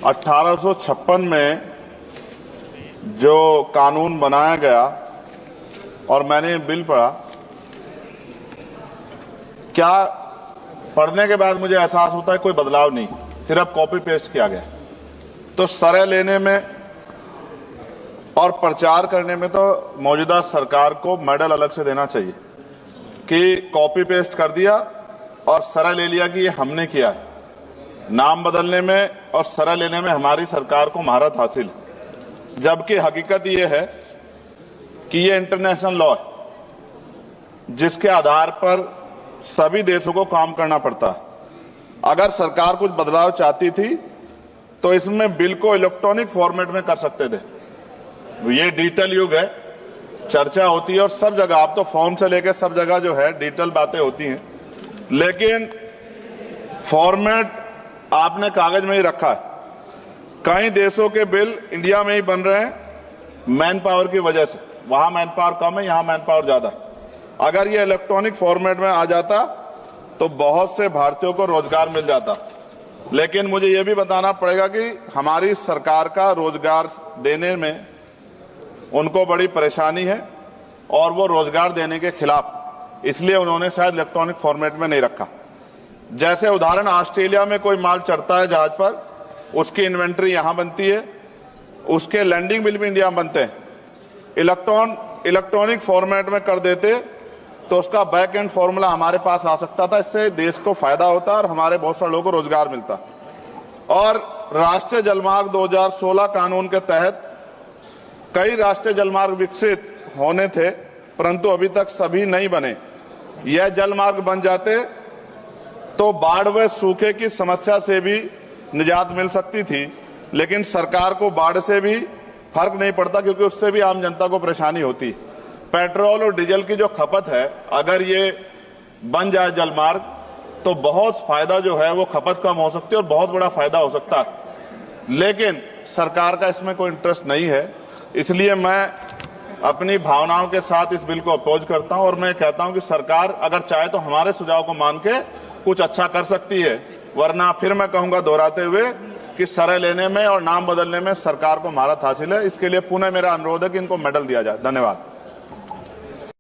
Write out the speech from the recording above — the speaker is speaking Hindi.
1856 में जो कानून बनाया गया और मैंने बिल पढ़ा, क्या पढ़ने के बाद मुझे एहसास होता है कोई बदलाव नहीं, सिर्फ कॉपी पेस्ट किया गया। तो सरह लेने में और प्रचार करने में तो मौजूदा सरकार को मेडल अलग से देना चाहिए कि कॉपी पेस्ट कर दिया और सरह ले लिया कि ये हमने किया है। नाम बदलने में और सरह लेने में हमारी सरकार को महारत हासिल है, जबकि हकीकत ये है कि ये इंटरनेशनल लॉ है जिसके आधार पर सभी देशों को काम करना पड़ता है। अगर सरकार कुछ बदलाव चाहती थी तो इसमें बिल को इलेक्ट्रॉनिक फॉर्मेट में कर सकते थे। ये डिजिटल युग है, चर्चा होती है और सब जगह, आप तो फोन से लेकर सब जगह जो है डिजिटल बातें होती हैं, लेकिन फॉर्मेट आपने कागज में ही रखा है। कई देशों के बिल इंडिया में ही बन रहे हैं मैन पावर की वजह से। वहां मैन पावर कम है, यहां मैन पावर ज्यादा है। अगर ये इलेक्ट्रॉनिक फॉर्मेट में आ जाता तो बहुत से भारतीयों को रोजगार मिल जाता। लेकिन मुझे ये भी बताना पड़ेगा कि हमारी सरकार का रोजगार देने में उनको बड़ी परेशानी है और वो रोजगार देने के खिलाफ, इसलिए उन्होंने शायद इलेक्ट्रॉनिक फॉर्मेट में नहीं रखा। जैसे उदाहरण, ऑस्ट्रेलिया में कोई माल चढ़ता है जहाज पर, उसकी इन्वेंट्री यहां बनती है, उसके लैंडिंग बिल भी इंडिया में बनते हैं। इलेक्ट्रॉनिक फॉर्मेट में कर देते तो उसका बैक एंड फॉर्मूला हमारे पास आ सकता था। इससे देश को फायदा होता और हमारे बहुत सारे लोगों को रोजगार मिलता। और राष्ट्रीय जलमार्ग 2016 कानून के तहत कई राष्ट्रीय जलमार्ग विकसित होने थे, परंतु अभी तक सभी नहीं बने। यह जलमार्ग बन जाते तो बाढ़ व सूखे की समस्या से भी निजात मिल सकती थी, लेकिन सरकार को बाढ़ से भी फर्क नहीं पड़ता क्योंकि उससे भी आम जनता को परेशानी होती। पेट्रोल और डीजल की जो खपत है, अगर ये बन जाए जलमार्ग तो बहुत फायदा जो है वो खपत कम हो सकती है और बहुत बड़ा फायदा हो सकता है। लेकिन सरकार का इसमें कोई इंटरेस्ट नहीं है, इसलिए मैं अपनी भावनाओं के साथ इस बिल को अपोज करता हूं और मैं कहता हूं कि सरकार अगर चाहे तो हमारे सुझाव को मान के कुछ अच्छा कर सकती है, वरना फिर मैं कहूंगा दोहराते हुए कि सरह लेने में और नाम बदलने में सरकार को महारत हासिल है। इसके लिए पुनः मेरा अनुरोध है कि इनको मेडल दिया जाए। धन्यवाद।